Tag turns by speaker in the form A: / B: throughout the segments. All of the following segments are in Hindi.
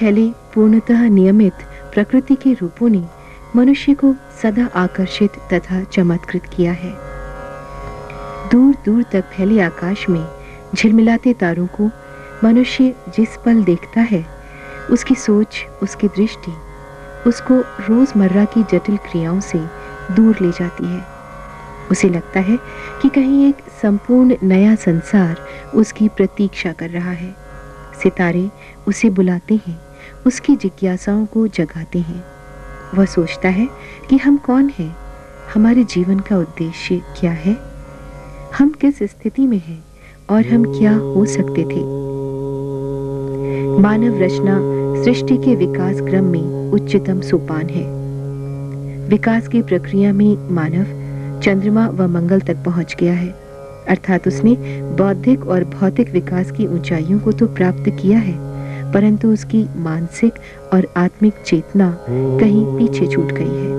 A: फैले पूर्णतः नियमित प्रकृति के रूपों ने मनुष्य को सदा आकर्षित तथा चमत्कृत किया है। दूर दूर तक फैले आकाश में झिलमिलाते तारों को मनुष्य जिस पल देखता है, उसकी सोच, उसकी दृष्टि उसको रोजमर्रा की जटिल क्रियाओं से दूर ले जाती है। उसे लगता है कि कहीं एक संपूर्ण नया संसार उसकी प्रतीक्षा कर रहा है। सितारे उसे बुलाते हैं, उसकी जिज्ञासाओं को जगाते हैं। वह सोचता है कि हम कौन हैं, हमारे जीवन का उद्देश्य क्या है, हम किस स्थिति में हैं और हम क्या हो सकते थे। मानव रचना सृष्टि के विकास क्रम में उच्चतम सोपान है। विकास की प्रक्रिया में मानव चंद्रमा व मंगल तक पहुंच गया है, अर्थात उसने बौद्धिक और भौतिक विकास की ऊंचाइयों को तो प्राप्त किया है, परंतु उसकी मानसिक और आत्मिक चेतना कहीं पीछे छूट गई है।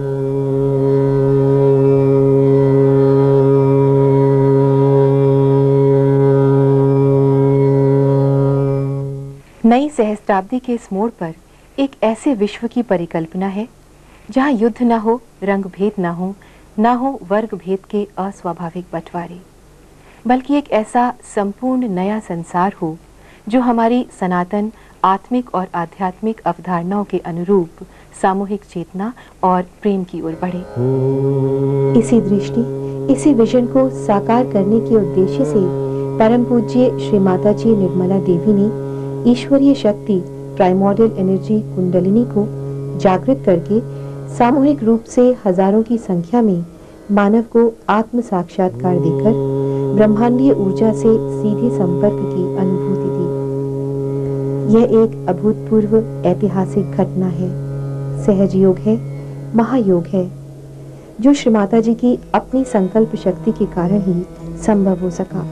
A: नई सहस्त्राब्दी के इस मोड़ पर एक ऐसे विश्व की परिकल्पना है जहां युद्ध न हो, रंग भेद न हो वर्ग भेद के अस्वाभाविक बंटवारे, बल्कि एक ऐसा संपूर्ण नया संसार हो जो हमारी सनातन आत्मिक और आध्यात्मिक अवधारणाओं के अनुरूप सामूहिक चेतना और प्रेम की ओर बढ़े। इसी दृष्टि, इसी विजन को साकार करने के उद्देश्य से परम पूज्य श्री माता जी निर्मला देवी ने ईश्वरीय शक्ति प्राइमोर्डियल एनर्जी कुंडलिनी को जागृत करके सामूहिक रूप से हजारों की संख्या में मानव को आत्म साक्षात्कार देकर ब्रह्मांडीय ऊर्जा से सीधे संपर्क की अनुभूति दी। यह एक अभूतपूर्व ऐतिहासिक घटना है, सहज योग है, महायोग है, जो श्री माता जी की अपनी संकल्प शक्ति के कारण ही संभव हो सका।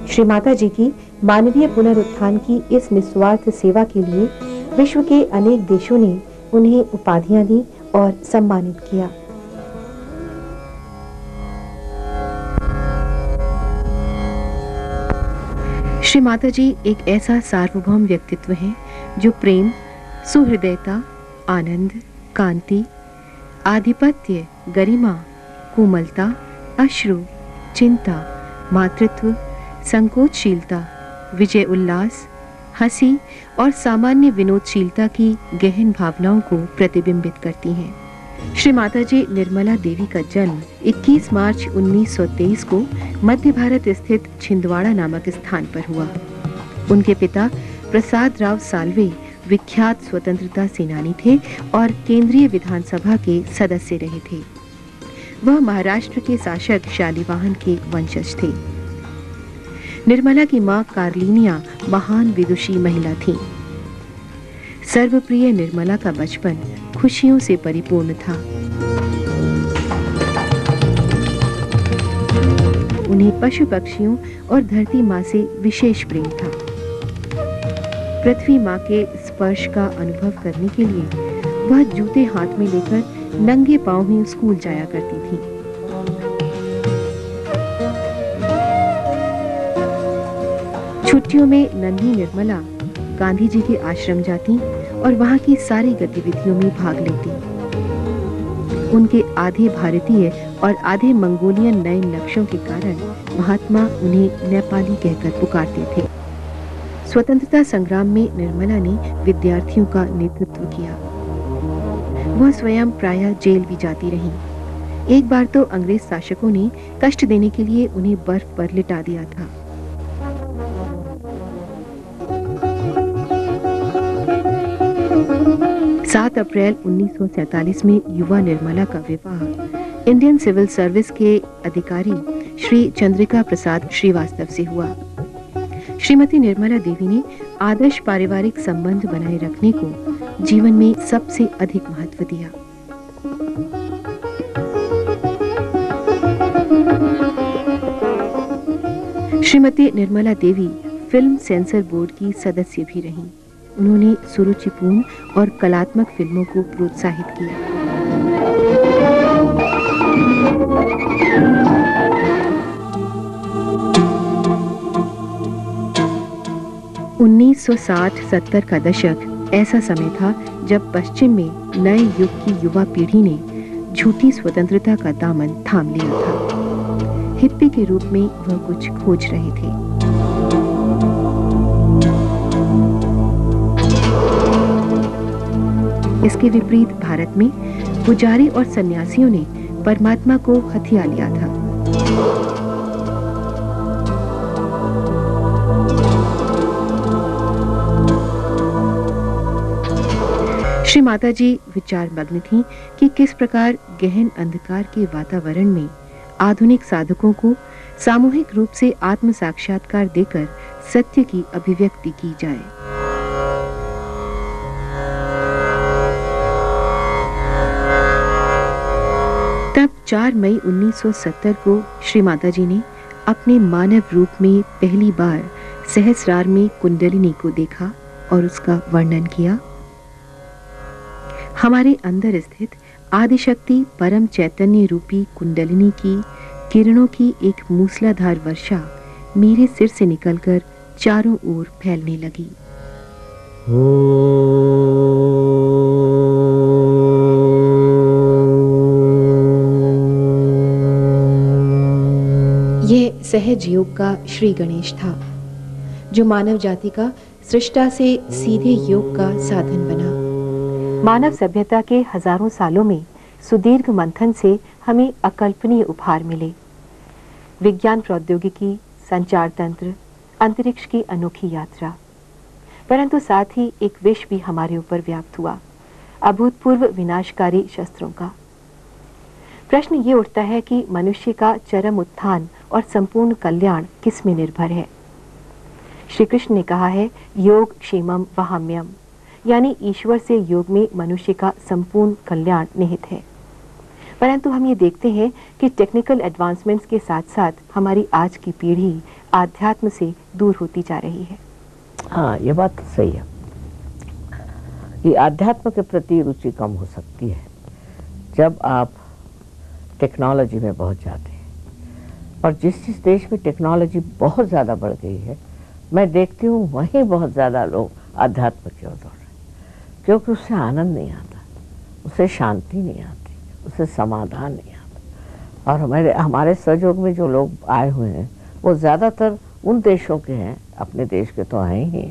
A: श्री माता जी की मानवीय पुनरुत्थान की इस निस्वार्थ सेवा के लिए विश्व के अनेक देशों ने उन्हें उपाधियां दी और सम्मानित किया। श्री माता जी एक ऐसा सार्वभौम व्यक्तित्व है जो प्रेम, सुहृदयता, आनंद, कांति, आधिपत्य, गरिमा, कोमलता, अश्रु, चिंता, मातृत्व, संकोचशीलता, विजय उल्लास, हंसी और सामान्य विनोदशीलता की गहन भावनाओं को प्रतिबिंबित करती हैं। श्री माता जी निर्मला देवी का जन्म 21 मार्च 1923 को मध्य भारत स्थित छिंदवाड़ा नामक स्थान पर हुआ। उनके पिता प्रसाद राव साल्वे विख्यात स्वतंत्रता सेनानी थे और केंद्रीय विधानसभा के सदस्य रहे थे। वह महाराष्ट्र के शासक शालिवाहन के वंशज थे। निर्मला की मां कार्लिनिया महान विदुषी महिला थीं। सर्वप्रिय निर्मला का बचपन खुशियों से परिपूर्ण था। उन्हें पशु पक्षियों और धरती मां से विशेष प्रेम था। पृथ्वी मां के स्पर्श का अनुभव करने के लिए वह जूते हाथ में लेकर नंगे पांव ही स्कूल जाया करती थी। छुट्टियों में नन्ही निर्मला गांधी जी के आश्रम जाती और वहां की सारी गतिविधियों में भाग लेती। उनके आधे भारतीय और आधे मंगोलियन नए लक्ष्यों के कारण महात्मा उन्हें नेपाली कहकर पुकारते थे। स्वतंत्रता संग्राम में निर्मला ने विद्यार्थियों का नेतृत्व किया। वह स्वयं प्रायः जेल भी जाती रहीं। एक बार तो अंग्रेज शासकों ने कष्ट देने के लिए उन्हें बर्फ पर लिटा दिया था। 7 अप्रैल 1947 में युवा निर्मला का विवाह इंडियन सिविल सर्विस के अधिकारी श्री चंद्रिका प्रसाद श्रीवास्तव से हुआ। श्रीमती निर्मला देवी ने आदर्श पारिवारिक संबंध बनाए रखने को जीवन में सबसे अधिक महत्व दिया। Shrimati Nirmala Devi film sensor board की सदस्य भी रहीं। उन्होंने सुरुचिपूर्ण और कलात्मक फिल्मों को प्रोत्साहित किया। 19 1960-70 का दशक ऐसा समय था जब पश्चिम में नए युग की युवा पीढ़ी ने झूठी स्वतंत्रता का दामन थाम लिया था। हिप्पी के रूप में वह कुछ खोज रहे थे। इसके विपरीत भारत में पुजारी और सन्यासियों ने परमात्मा को हथिया लिया था। श्री माता जी विचार मग्न थीं कि किस प्रकार गहन अंधकार के वातावरण में आधुनिक साधकों को सामूहिक रूप से आत्म साक्षात्कार देकर सत्य की अभिव्यक्ति की जाए। तब 4 मई 1970 को श्री माता जी ने अपने मानव रूप में पहली बार सहस्रार में कुंडलिनी को देखा और उसका वर्णन किया। हमारे अंदर स्थित आदिशक्ति परम चैतन्य रूपी कुंडलिनी की किरणों की एक मूसलाधार वर्षा मेरे सिर से निकलकर चारों ओर फैलने लगी। यह सहज योग का श्री गणेश था, जो मानव जाति का सृष्टा से सीधे योग का साधन बना। मानव सभ्यता के हजारों सालों में सुदीर्घ मंथन से हमें अकल्पनीय उपहार मिले। विज्ञान, प्रौद्योगिकी, संचार तंत्र, अंतरिक्ष की अनोखी यात्रा, परंतु साथ ही एक विष भी हमारे ऊपर व्याप्त हुआ, अभूतपूर्व विनाशकारी शस्त्रों का। प्रश्न ये उठता है कि मनुष्य का चरम उत्थान और संपूर्ण कल्याण किस में निर्भर है। श्री कृष्ण ने कहा है, योग क्षेमम वहाम्यम, यानी ईश्वर से योग में मनुष्य का संपूर्ण कल्याण निहित है। परंतु हम ये देखते हैं कि टेक्निकल एडवांसमेंट्स के साथ साथ हमारी आज की पीढ़ी आध्यात्म से दूर होती जा रही है।
B: हाँ, ये बात तो सही है कि आध्यात्म के प्रति रुचि कम हो सकती है जब आप टेक्नोलॉजी में पहुंच जाते हैं। और जिस देश में टेक्नोलॉजी बहुत ज़्यादा बढ़ गई है, मैं देखती हूँ वहीं बहुत ज़्यादा लोग आध्यात्म की ओर दौड़ रहे हैं, क्योंकि उससे आनंद नहीं आता, उससे शांति नहीं आती, उससे समाधान नहीं आता। और हमारे सहयोग में जो लोग आए हुए हैं वो ज़्यादातर उन देशों के हैं, अपने देश के तो हैं ही,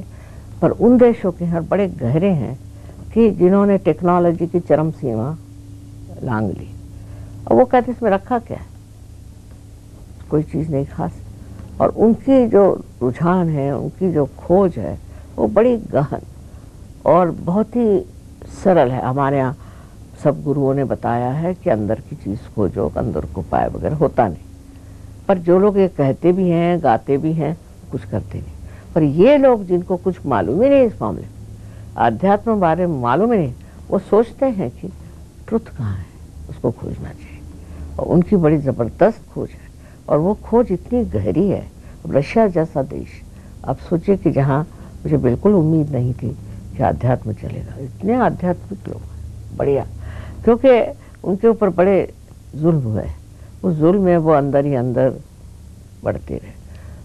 B: पर उन देशों के हैं, बड़े गहरे हैं कि जिन्होंने टेक्नोलॉजी की चरम सीमा लांघ ली। और वो कहते इसमें रखा क्या है, कोई चीज़ नहीं खास। और उनकी जो रुझान है, उनकी जो खोज है, वो बड़ी गहन और बहुत ही सरल है। हमारे यहाँ सब गुरुओं ने बताया है कि अंदर की चीज़ खोजो, अंदर को पाए वगैरह होता नहीं। पर जो लोग ये कहते भी हैं, गाते भी हैं, कुछ करते नहीं। पर ये लोग जिनको कुछ मालूम ही नहीं इस मामले में, आध्यात्म बारे में मालूम ही नहीं, वो सोचते हैं कि ट्रुथ कहाँ है, उसको खोजना चाहिए। और उनकी बड़ी ज़बरदस्त खोज है, और वो खोज इतनी गहरी है। रशिया जैसा देश, आप सोचिए कि जहाँ मुझे बिल्कुल उम्मीद नहीं थी कि आध्यात्म चलेगा, इतने आध्यात्मिक लोग हैं, बढ़िया। क्योंकि उनके ऊपर बड़े जुल्म हुए, उस जुल्म में वो अंदर ही अंदर बढ़ते रहे।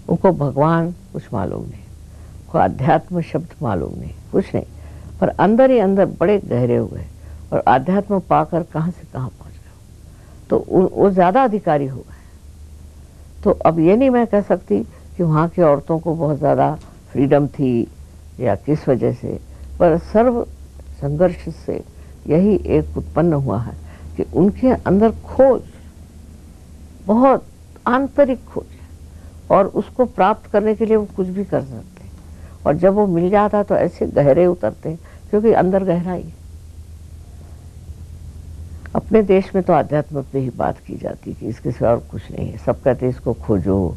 B: उनको भगवान कुछ मालूम नहीं, उनको आध्यात्म शब्द मालूम नहीं, कुछ नहीं, पर अंदर ही अंदर बड़े गहरे हुए और आध्यात्म पाकर कहाँ से कहाँ पहुँच गए। तो वो ज़्यादा अधिकारी हो गए। तो अब ये नहीं मैं कह सकती कि वहाँ की औरतों को बहुत ज़्यादा फ्रीडम थी या किस वजह से, पर सर्व संघर्ष से यही एक उत्पन्न हुआ है कि उनके अंदर खोज, बहुत आंतरिक खोज है, और उसको प्राप्त करने के लिए वो कुछ भी कर सकते हैं। और जब वो मिल जाता तो ऐसे गहरे उतरते हैं, क्योंकि अंदर गहराई है। अपने देश में तो आध्यात्म पे ही बात की जाती कि इसके सिवा और कुछ नहीं है। सब कहते हैं इसको खोजो,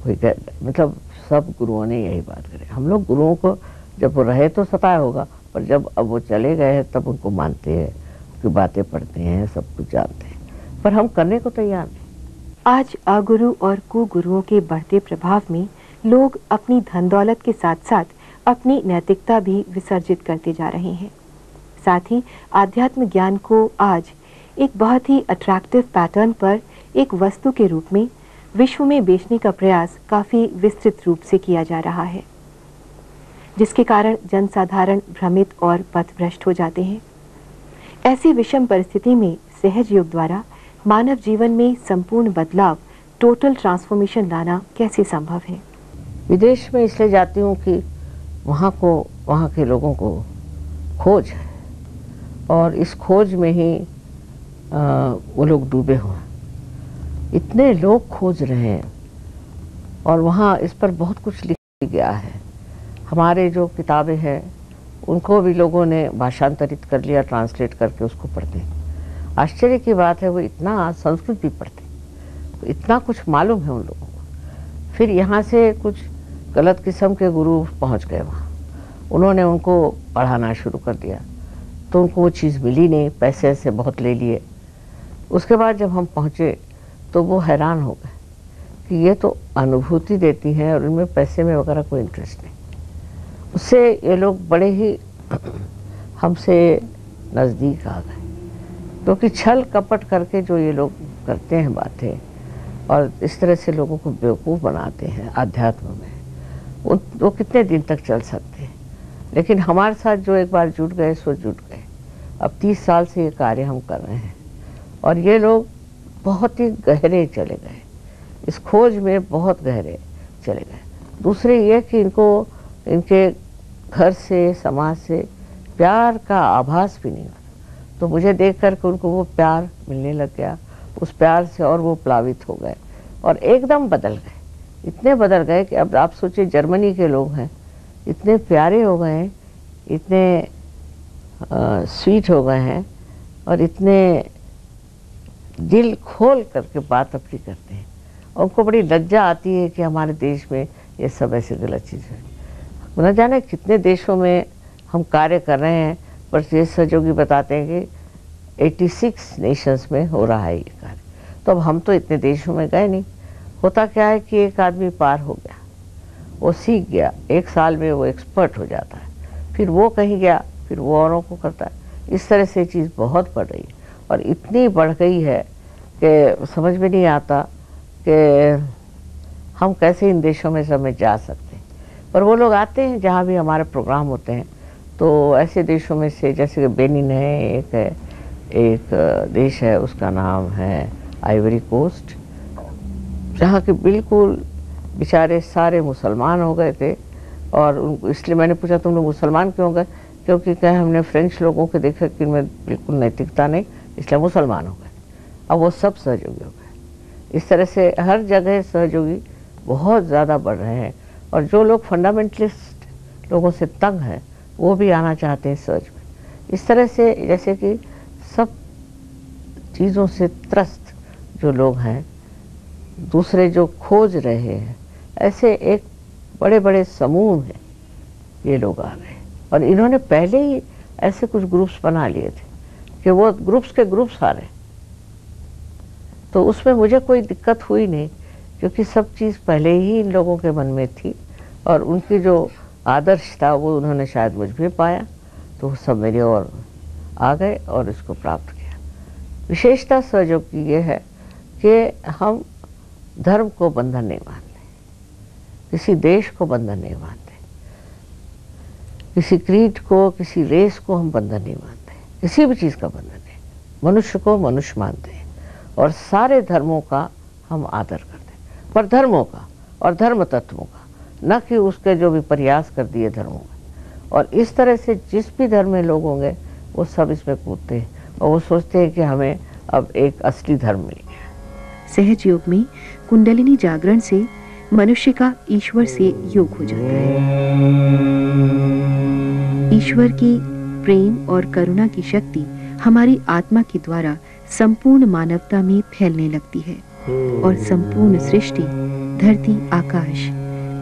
B: कोई मतलब सब गुरुओं ने यही बात करी। हम लोग गुरुओं को जब वो रहे तो सताया होगा, पर जब अब वो चले गए हैं तब उनको मानते हैं, उनकी बातें पढ़ते हैं, सब कुछ जानते हैं, पर हम करने को तैयार नहीं।
A: आज अगुरु और कुगुरुओं के बढ़ते प्रभाव में लोग अपनी धन दौलत के साथ साथ अपनी नैतिकता भी विसर्जित करते जा रहे हैं। साथ ही आध्यात्म ज्ञान को आज एक बहुत ही अट्रैक्टिव पैटर्न पर एक वस्तु के रूप में विश्व में बेचने का प्रयास काफी विस्तृत रूप से किया जा रहा है। जिसके कारण जनसाधारण भ्रमित और पथभ्रष्ट हो जाते हैं। ऐसी विषम परिस्थिति में सहज योग द्वारा मानव जीवन में संपूर्ण बदलाव, टोटल ट्रांसफॉर्मेशन लाना कैसे संभव है?
B: विदेश में इसलिए जाती हूँ कि वहाँ के लोगों को खोज है और इस खोज में ही वो लोग डूबे हुए हैं। इतने लोग खोज रहे हैं और वहाँ इस पर बहुत कुछ लिखा गया है। हमारे जो किताबें हैं उनको भी लोगों ने भाषांतरित कर लिया, ट्रांसलेट करके उसको पढ़ते हैं। आश्चर्य की बात है वो इतना संस्कृत भी पढ़ते, तो इतना कुछ मालूम है उन लोगों को। फिर यहाँ से कुछ गलत किस्म के गुरु पहुँच गए वहाँ, उन्होंने उनको पढ़ाना शुरू कर दिया, तो उनको वो चीज़ मिली नहीं, पैसे से बहुत ले लिए। उसके बाद जब हम पहुँचे तो वो हैरान हो गए कि ये तो अनुभूति देती हैं और इनमें पैसे में वगैरह कोई इंटरेस्ट नहीं। उससे ये लोग बड़े ही हमसे नज़दीक आ गए, क्योंकि छल कपट करके जो ये लोग करते हैं बातें और इस तरह से लोगों को बेवकूफ़ बनाते हैं अध्यात्म में, वो कितने दिन तक चल सकते हैं। लेकिन हमारे साथ जो एक बार जुट गए सो जुट गए। अब 30 साल से ये कार्य हम कर रहे हैं और ये लोग बहुत ही गहरे चले गए, इस खोज में बहुत गहरे चले गए। दूसरे ये कि इनको इनके घर से, समाज से प्यार का आभास भी नहीं हुआ, तो मुझे देख कर के उनको वो प्यार मिलने लग गया। उस प्यार से और वो प्लावित हो गए और एकदम बदल गए, इतने बदल गए कि अब आप सोचिए जर्मनी के लोग हैं, इतने प्यारे हो गए हैं, इतने स्वीट हो गए हैं और इतने दिल खोल करके बात अपनी करते हैं। उनको बड़ी लज्जा आती है कि हमारे देश में ये सब ऐसी गलत चीज़ है। न जाने कितने देशों में हम कार्य कर रहे हैं, पर ये सहयोगी बताते हैं कि 86 नेशंस में हो रहा है ये कार्य। तो अब हम तो इतने देशों में गए नहीं। होता क्या है कि एक आदमी पार हो गया, वो सीख गया, 1 साल में वो एक्सपर्ट हो जाता है, फिर वो कहीं गया, फिर वो औरों को करता है। इस तरह से चीज़ बहुत बढ़ रही है और इतनी बढ़ गई है कि समझ में नहीं आता कि हम कैसे इन देशों में सब में जा सकते हैं। पर वो लोग आते हैं जहाँ भी हमारे प्रोग्राम होते हैं, तो ऐसे देशों में से जैसे कि बेनिन है, एक देश है उसका नाम है आइवरी कोस्ट, जहाँ के बिल्कुल बेचारे सारे मुसलमान हो गए थे। और उनको इसलिए मैंने पूछा तुम लोग मुसलमान क्यों गए, क्योंकि कहे हमने फ्रेंच लोगों के देखा कि इनमें बिल्कुल नैतिकता नहीं, इसलिए मुसलमान हो गए। अब वो सब सहयोगी हो गए। इस तरह से हर जगह सहयोगी बहुत ज़्यादा बढ़ रहे हैं और जो लोग फंडामेंटलिस्ट लोगों से तंग हैं वो भी आना चाहते हैं सहज में। इस तरह से जैसे कि सब चीज़ों से त्रस्त जो लोग हैं, दूसरे जो खोज रहे हैं, ऐसे एक बड़े बड़े समूह में ये लोग आ गए। और इन्होंने पहले ही ऐसे कुछ ग्रुप्स बना लिए थे कि वो ग्रुप्स के ग्रुप्स आ रहे, तो उसमें मुझे कोई दिक्कत हुई नहीं, क्योंकि सब चीज़ पहले ही इन लोगों के मन में थी और उनकी जो आदर्श था वो उन्होंने शायद मुझ में पाया, तो वो सब मेरे और आ गए और इसको प्राप्त किया। विशेषता सहयोग की ये है कि हम धर्म को बंधन नहीं मानते, किसी देश को बंधन नहीं मानते, किसी क्रीड को, किसी रेस को हम बंधन नहीं मानते, किसी भी चीज़ का बंधन नहीं। मनुष्य को मनुष्य मानते हैं और सारे धर्मों का हम आदर करते हैं, पर धर्मों का और धर्म तत्वों का, न कि उसके जो भी प्रयास कर दिए धर्मों में। और इस तरह से जिस भी धर्म में लोग होंगे वो सब इसमें कूदते हैं और वो सोचते हैं कि हमें अब एक असली धर्म मिल गया।
A: सहज योग में कुंडलिनी जागरण से मनुष्य का ईश्वर से योग हो जाता है। ईश्वर की प्रेम और करुणा की शक्ति हमारी आत्मा के द्वारा संपूर्ण मानवता में फैलने लगती है और संपूर्ण सृष्टि, धरती, आकाश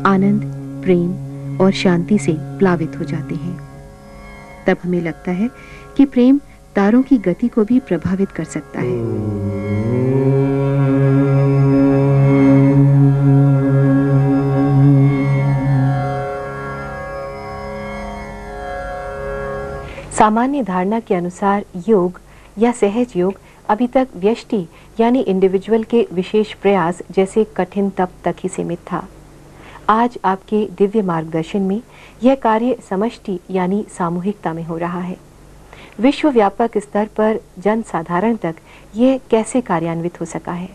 A: आनंद, प्रेम और शांति से प्लावित हो जाते हैं। तब हमें लगता है कि प्रेम तारों की गति को भी प्रभावित कर सकता है। सामान्य धारणा के अनुसार योग या सहज योग अभी तक व्यष्टि यानी इंडिविजुअल के विशेष प्रयास जैसे कठिन तप तक ही सीमित था। आज आपके दिव्य मार्गदर्शन में यह कार्य समष्टि यानी सामूहिकता में हो रहा है। विश्व व्यापक स्तर पर जन साधारण तक यह कैसे कार्यान्वित हो सका है?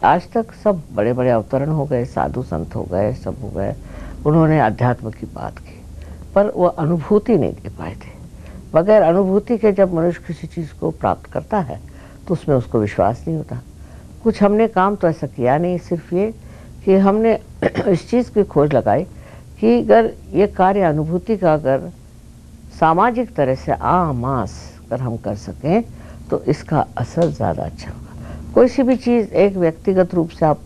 B: आज तक सब बड़े बड़े अवतरण हो गए, साधु संत हो गए, सब हो गए, उन्होंने अध्यात्म की बात की, पर वो अनुभूति नहीं दे पाए थे। बगैर अनुभूति के जब मनुष्य किसी चीज़ को प्राप्त करता है तो उसमें उसको विश्वास नहीं होता। कुछ हमने काम तो ऐसा किया नहीं, सिर्फ ये कि हमने इस चीज़ की खोज लगाई कि अगर ये कार्य अनुभूति का अगर सामाजिक तरह से मास अगर हम कर सकें तो इसका असर ज़्यादा अच्छा होगा। कोई सी भी चीज़ एक व्यक्तिगत रूप से आप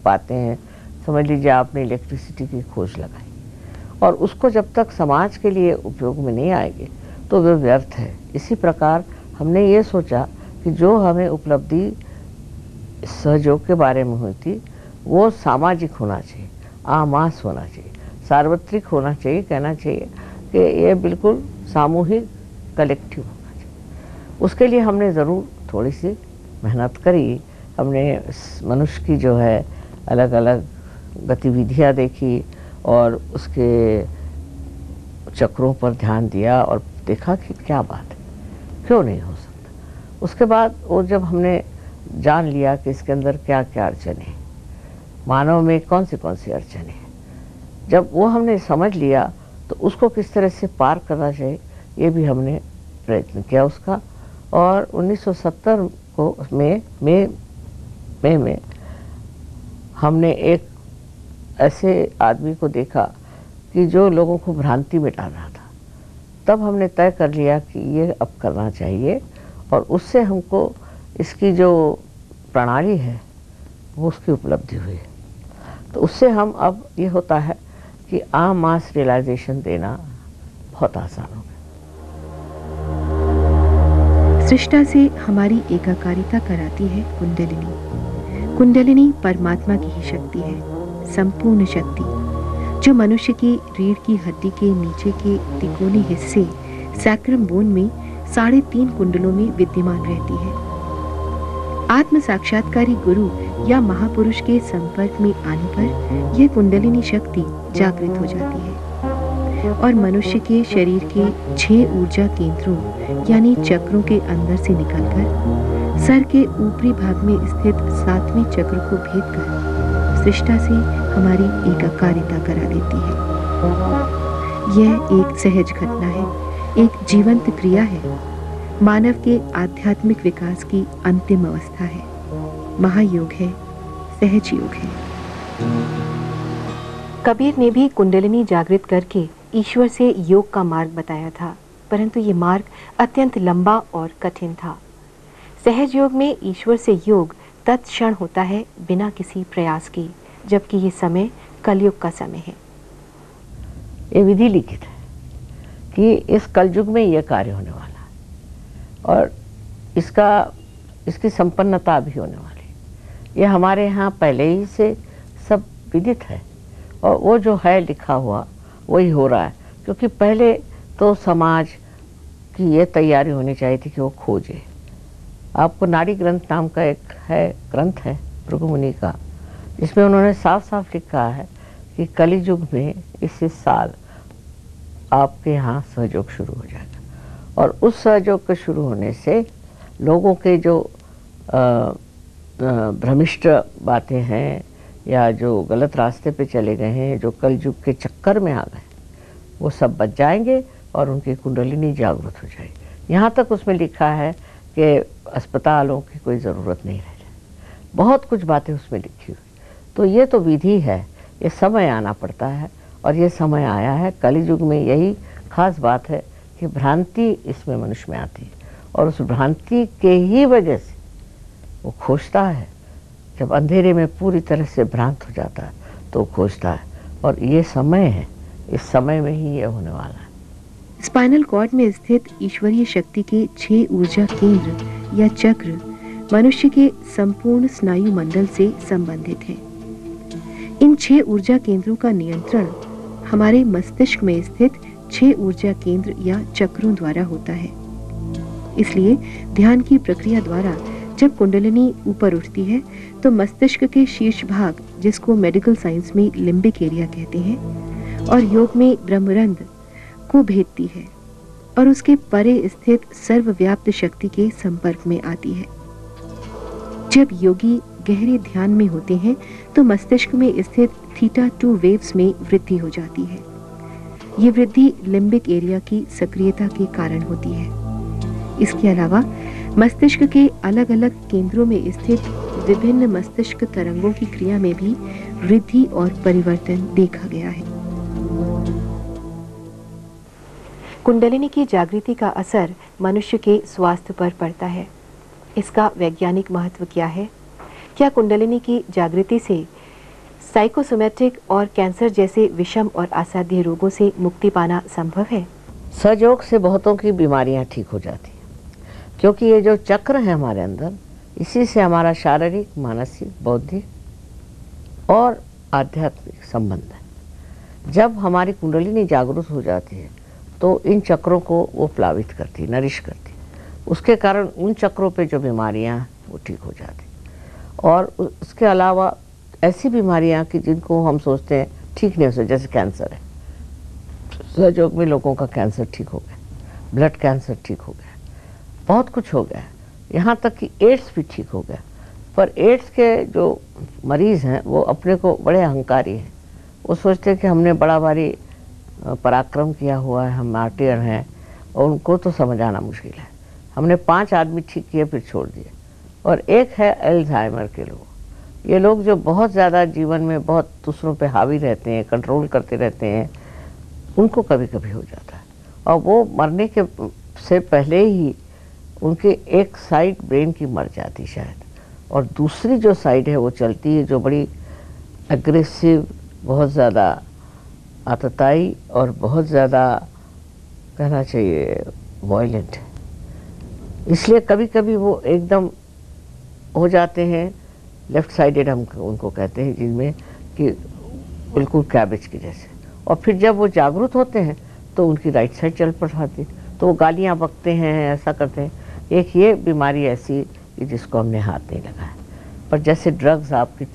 B: पाते हैं, समझ लीजिए आपने इलेक्ट्रिसिटी की खोज लगाई और उसको जब तक समाज के लिए उपयोग में नहीं आएगी तो वह व्यर्थ है। इसी प्रकार हमने ये सोचा कि जो हमें उपलब्धि सहयोग के बारे में हुई थी वो सामाजिक होना चाहिए, आमास होना चाहिए, सार्वत्रिक होना चाहिए, कहना चाहिए कि ये बिल्कुल सामूहिक कलेक्टिव होना चाहिए। उसके लिए हमने ज़रूर थोड़ी सी मेहनत करी। हमने मनुष्य की जो है अलग अलग गतिविधियाँ देखी और उसके चक्रों पर ध्यान दिया और देखा कि क्या बात है, क्यों नहीं हो सकता। उसके बाद वो जब हमने जान लिया कि इसके अंदर क्या क्या अड़चन है, मानव में कौन सी अड़चन है, जब वो हमने समझ लिया तो उसको किस तरह से पार करना चाहिए ये भी हमने प्रयत्न किया उसका। और 1970 को मई में हमने एक ऐसे आदमी को देखा कि जो लोगों को भ्रांति में डाल रहा था। तब हमने तय कर लिया कि ये अब करना चाहिए और उससे हमको इसकी जो प्रणाली है वो उसकी उपलब्धि हुई। तो उससे हम अब ये होता है कि मास रियलाइजेशन देना बहुत आसान हो गया।
A: सृष्टा से हमारी एकाकारिता कराती है कुंडलिनी। कुंडलिनी परमात्मा की ही शक्ति है, संपूर्ण शक्ति, जो मनुष्य की रीढ़ की हड्डी के नीचे के तिकोने हिस्से सैक्रम बोन में 3.5 कुंडलों में विद्यमान रहती है। आत्म साक्षात्कारी गुरु या महापुरुष के संपर्क में आने पर यह कुंडलिनी शक्ति जागृत हो जाती है और मनुष्य के शरीर के 6 ऊर्जा केंद्रों यानी चक्रों के अंदर से निकलकर सर के ऊपरी भाग में स्थित 7वें चक्र को भेदकर सृष्टा से हमारी एकाकारिता करा देती है। यह एक सहज घटना है, एक जीवंत क्रिया है, मानव के आध्यात्मिक विकास की अंतिम अवस्था है, महायोग है, सहज योग है। कबीर ने भी कुंडलिनी जागृत करके ईश्वर से योग का मार्ग बताया था, परंतु ये मार्ग अत्यंत लंबा और कठिन था। सहज योग में ईश्वर से योग तत्क्षण होता है बिना किसी प्रयास के, जबकि ये समय कलयुग का समय है।
B: ये विधि लिखित है कि इस कलयुग में यह कार्य होने वाला है और इसकी संपन्नता भी होने वाली है। ये हमारे यहाँ पहले ही से सब विदित है और वो जो है लिखा हुआ वही हो रहा है, क्योंकि पहले तो समाज की ये तैयारी होनी चाहिए थी कि वो खोजे। आपको नाड़ी ग्रंथ नाम का एक ग्रंथ है भृगु मुनि का, जिसमें उन्होंने साफ साफ लिखा है कि कलियुग में इस साल आपके यहाँ सहयोग शुरू हो जाएगा और उस सहयोग के शुरू होने से लोगों के जो भ्रमिष्ट बातें हैं या जो गलत रास्ते पे चले गए हैं, जो कलयुग के चक्कर में आ गए, वो सब बच जाएंगे और उनकी कुंडलिनी जागृत हो जाएगी। यहाँ तक उसमें लिखा है कि अस्पतालों की कोई ज़रूरत नहीं रह जाए। बहुत कुछ बातें उसमें लिखी हुई। तो ये तो विधि है, ये समय आना पड़ता है और ये समय आया है। कलियुग में यही खास बात है कि भ्रांति इसमें मनुष्य में आती है और उस भ्रांति के ही वजह से वो खोजता है। जब अंधेरे में पूरी तरह से भ्रांत हो जाता है तो वो खोजता है और ये समय है, इस समय में ही ये होने वाला है।
A: स्पाइनल कॉर्ड में स्थित ईश्वरीय शक्ति के 6 ऊर्जा केंद्र या चक्र मनुष्य के संपूर्ण स्नायु मंडल से संबंधित है। इन 6 ऊर्जा केंद्रों का नियंत्रण हमारे मस्तिष्क में स्थित 6 ऊर्जा केंद्र या चक्रों द्वारा होता है। इसलिए ध्यान की प्रक्रिया द्वारा जब कुंडलिनी ऊपर उठती है तो मस्तिष्क के शीर्ष भाग जिसको मेडिकल साइंस में लिम्बिक एरिया कहते हैं, और योग में ब्रह्मरंध्र को भेदती है और उसके परे स्थित सर्वव्याप्त शक्ति के संपर्क में आती है। जब योगी गहरे ध्यान में होते हैं तो मस्तिष्क में स्थित थीटा 2 वेव्स में वृद्धि हो जाती है। ये वृद्धि लिम्बिक एरिया की सक्रियता के कारण होती है। इसके अलावा मस्तिष्क के अलग अलग केंद्रों में स्थित विभिन्न मस्तिष्क तरंगों की क्रिया में भी वृद्धि और परिवर्तन देखा गया है। कुंडलिनी की जागृति का असर मनुष्य के स्वास्थ्य पर पड़ता है। इसका वैज्ञानिक महत्व क्या है? क्या कुंडलिनी की जागृति से साइकोसोमैटिक और कैंसर जैसे विषम और असाध्य रोगों से मुक्ति पाना संभव है?
B: सहयोग से बहुतों की बीमारियां ठीक हो जाती हैं, क्योंकि ये जो चक्र है हमारे अंदर, इसी से हमारा शारीरिक, मानसिक, बौद्धिक और आध्यात्मिक संबंध है। जब हमारी कुंडलिनी जागरूक हो जाती है तो इन चक्रों को वो प्लावित करती, नरिश करती, उसके कारण उन चक्रों पे जो बीमारियां वो ठीक हो जाती। और उसके अलावा ऐसी बीमारियां कि जिनको हम सोचते हैं ठीक नहीं हो सकती, जैसे कैंसर है, सहयोग में लोगों का कैंसर ठीक हो गया, ब्लड कैंसर ठीक हो गया, बहुत कुछ हो गया, यहाँ तक कि एड्स भी ठीक हो गया। पर एड्स के जो मरीज़ हैं वो अपने को बड़े अहंकारी हैं। वो सोचते हैं कि हमने बड़ा भारी पराक्रम किया हुआ है, हम मार्टियर हैं, और उनको तो समझाना मुश्किल है। हमने 5 आदमी ठीक किए फिर छोड़ दिए। और एक है अल्जाइमर के लोग। ये लोग जो बहुत ज़्यादा जीवन में बहुत दूसरों पे हावी रहते हैं, कंट्रोल करते रहते हैं, उनको कभी कभी हो जाता है। और वो मरने के से पहले ही उनके एक साइड ब्रेन की मर जाती शायद, और दूसरी जो साइड है वो चलती है, जो बड़ी एग्रेसिव, बहुत ज़्यादा आतताई और बहुत ज़्यादा कहना चाहिए वायलेंट है। इसलिए कभी कभी वो एकदम हो जाते हैं लेफ्ट साइडेड, हम उनको कहते हैं, जिनमें कि बिल्कुल कैबेज की जैसे। और फिर जब वो जागरूक होते हैं तो उनकी राइट साइड चल पड़ती, तो वो गालियाँ बकते हैं, ऐसा करते हैं। एक ये बीमारी ऐसी कि जिसको हमने हाथ नहीं लगाया, पर जैसे ड्रग्स आपके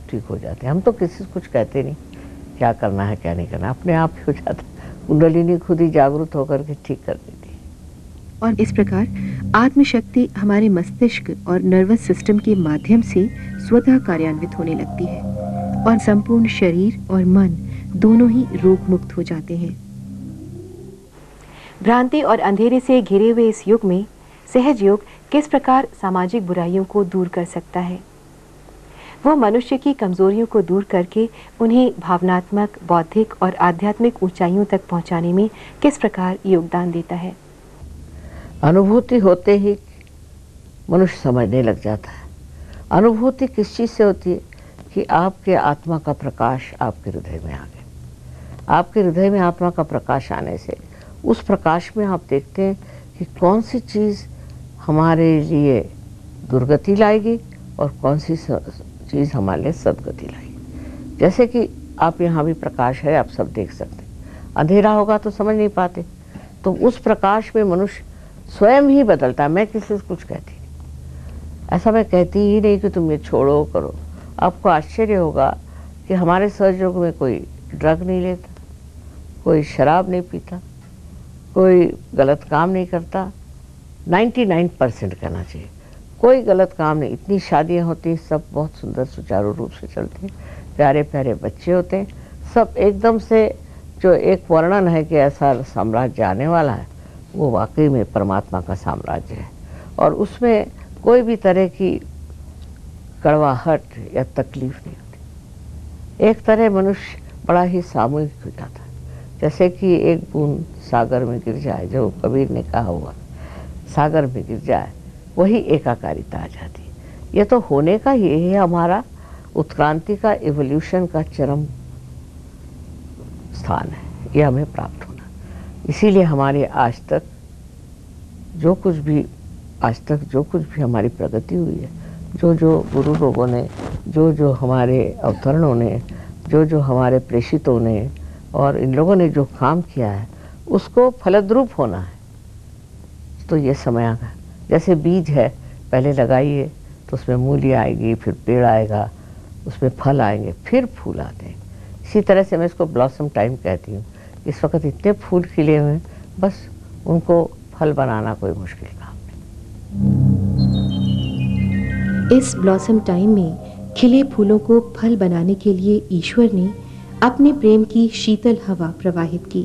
B: ठीक हो जाते हैं। हम तो किसी से कुछ कहते नहीं क्या करना है क्या नहीं करना, अपने आप ही हो जाता है। कुंडलिनी खुद ही जागरूक होकर के ठीक कर देती है।
A: और इस प्रकार आत्मशक्ति हमारे मस्तिष्क और नर्वस सिस्टम के माध्यम से स्वतः कार्यान्वित होने लगती है और संपूर्ण शरीर और मन दोनों ही रोग मुक्त हो जाते हैं। भ्रांति और अंधेरे से घिरे हुए इस युग में सहज योग किस प्रकार सामाजिक बुराइयों को दूर कर सकता है? वो मनुष्य की कमजोरियों को दूर करके उन्हें भावनात्मक, बौद्धिक और आध्यात्मिक ऊंचाइयों तक पहुंचाने में किस प्रकार योगदान देता है?
B: अनुभूति होते ही मनुष्य समझने लग जाता है। अनुभूति किस चीज़ से होती है? कि आपके आत्मा का प्रकाश आपके हृदय में आ गया। आपके हृदय में आत्मा का प्रकाश आने से उस प्रकाश में आप देखते हैं कि कौन सी चीज़ हमारे लिए दुर्गति लाएगी और कौन सी चीज़ हमारे लिए सदगति लाएगी। जैसे कि आप यहाँ भी प्रकाश है, आप सब देख सकते हैं। अंधेरा होगा तो समझ नहीं पाते, तो उस प्रकाश में मनुष्य स्वयं ही बदलता है। मैं किसी से कुछ कहती नहीं, ऐसा मैं कहती ही नहीं कि तुम ये छोड़ो करो। आपको आश्चर्य होगा कि हमारे सहयोग में कोई ड्रग नहीं लेता, कोई शराब नहीं पीता, कोई गलत काम नहीं करता। 99% कहना चाहिए कोई गलत काम नहीं। इतनी शादियां होती हैं, सब बहुत सुंदर सुचारू रूप से चलती हैं, प्यारे प्यारे बच्चे होते हैं, सब एकदम से। जो एक वर्णन है कि ऐसा साम्राज्य आने वाला है, वो वाकई में परमात्मा का साम्राज्य है, और उसमें कोई भी तरह की कड़वाहट या तकलीफ नहीं होती। एक तरह मनुष्य बड़ा ही सामूहिक हो जाता है, जैसे कि एक बूंद सागर में गिर जाए, जो कबीर ने कहा हुआ, सागर में गिर जाए, वही एकाकारिता आ जाती है। ये तो होने का ही है, हमारा उत्क्रांति का, इवोल्यूशन का चरम स्थान है, ये हमें प्राप्त होना। इसीलिए हमारे आज तक जो कुछ भी हमारी प्रगति हुई है, जो गुरु लोगों ने, जो हमारे अवतरणों ने, जो हमारे प्रेषितों ने और इन लोगों ने जो काम किया है, उसको फलद्रूप होना है। तो ये समय आ गया। जैसे बीज है, पहले लगाइए तो उसमें मूली आएगी, फिर पेड़ आएगा, उसमें फल आएंगे, फिर फूल आते हैं। इसी तरह से मैं इसको ब्लॉसम टाइम कहती हूँ। इस वक्त इतने फूल खिले हुए हैं, बस उनको फल बनाना कोई मुश्किल काम नहीं।
A: इस ब्लॉसम टाइम में खिले फूलों को फल बनाने के लिए ईश्वर ने अपने प्रेम की शीतल हवा प्रवाहित की।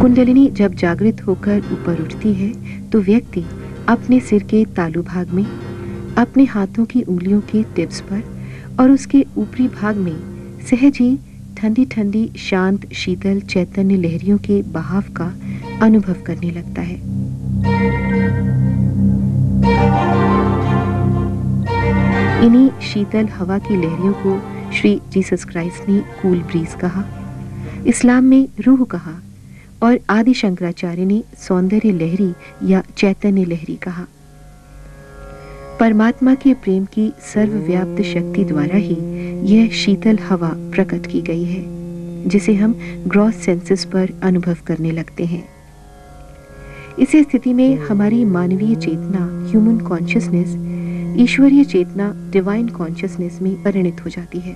A: कुंडलिनी जब जागृत होकर ऊपर उठती है तो व्यक्ति अपने सिर के तालु भाग में, अपने हाथों की उंगलियों के टिप्स पर और उसके ऊपरी भाग में सहज ही ठंडी ठंडी शांत शीतल चैतन्य लहरियों के बहाव का अनुभव करने लगता है। इन्हीं शीतल हवा की लहरियों को श्री जीसस क्राइस्ट ने कूल ब्रीज कहा, इस्लाम में रूह कहा और आदि शंकराचार्य ने सौंदर्य लहरी या चैतन्य लहरी कहा। परमात्मा के प्रेम की सर्वव्याप्त शक्ति द्वारा ही यह शीतल हवा प्रकट की गई है, जिसे हम ग्रॉस सेंसेस पर अनुभव करने लगते हैं। इसी स्थिति में हमारी मानवीय चेतना ह्यूमन कॉन्शियसनेस ईश्वरीय चेतना डिवाइन कॉन्शियसनेस में परिणित हो जाती है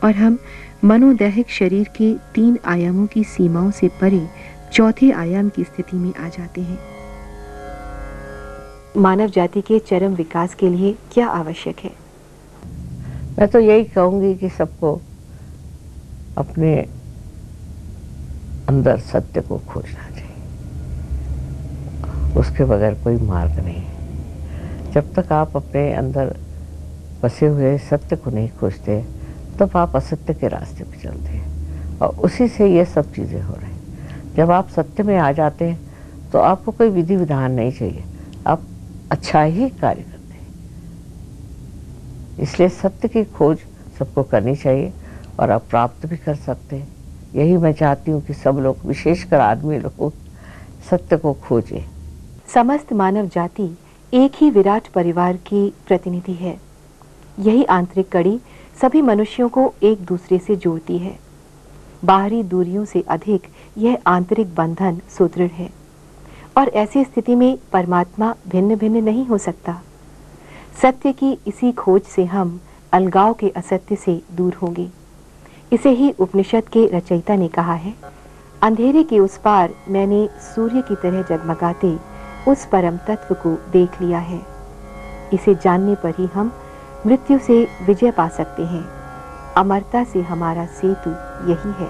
A: और हम मनोदैहिक शरीर के 3 आयामों की सीमाओं से परे चौथे आयाम की स्थिति में आ जाते हैं। मानव जाति के चरम विकास के लिए क्या आवश्यक है?
B: मैं तो यही कहूंगी कि सबको अपने अंदर सत्य को खोजना चाहिए, उसके बगैर कोई मार्ग नहीं है। जब तक आप अपने अंदर बसे हुए सत्य को नहीं खोजते तब आप असत्य के रास्ते पर चलते हैं और उसी से ये सब चीज़ें हो रही हैं। जब आप सत्य में आ जाते हैं तो आपको कोई विधि विधान नहीं चाहिए, आप अच्छा ही कार्य करते हैं। इसलिए सत्य की खोज सबको करनी चाहिए और आप प्राप्त भी कर सकते हैं। यही मैं चाहती हूँ कि सब लोग, विशेषकर आदमी लोग, सत्य को खोजें।
A: समस्त मानव जाति एक ही विराट परिवार की प्रतिनिधि है। यही आंतरिक कड़ी सभी मनुष्यों को एक दूसरे से जोड़ती है। बाहरी दूरियों से अधिक यह आंतरिक बंधन सुदृढ़ है और ऐसी स्थिति में परमात्मा भिन्न भिन्न नहीं हो सकता। सत्य की इसी खोज से हम अलगाव के असत्य से दूर होंगे। इसे ही उपनिषद के रचयिता ने कहा है, अंधेरे के उस पार मैंने सूर्य की तरह जगमगाते उस परम तत्व को देख लिया है। इसे जानने पर ही हम मृत्यु से विजय पा सकते हैं। अमरता से हमारा सेतु यही है।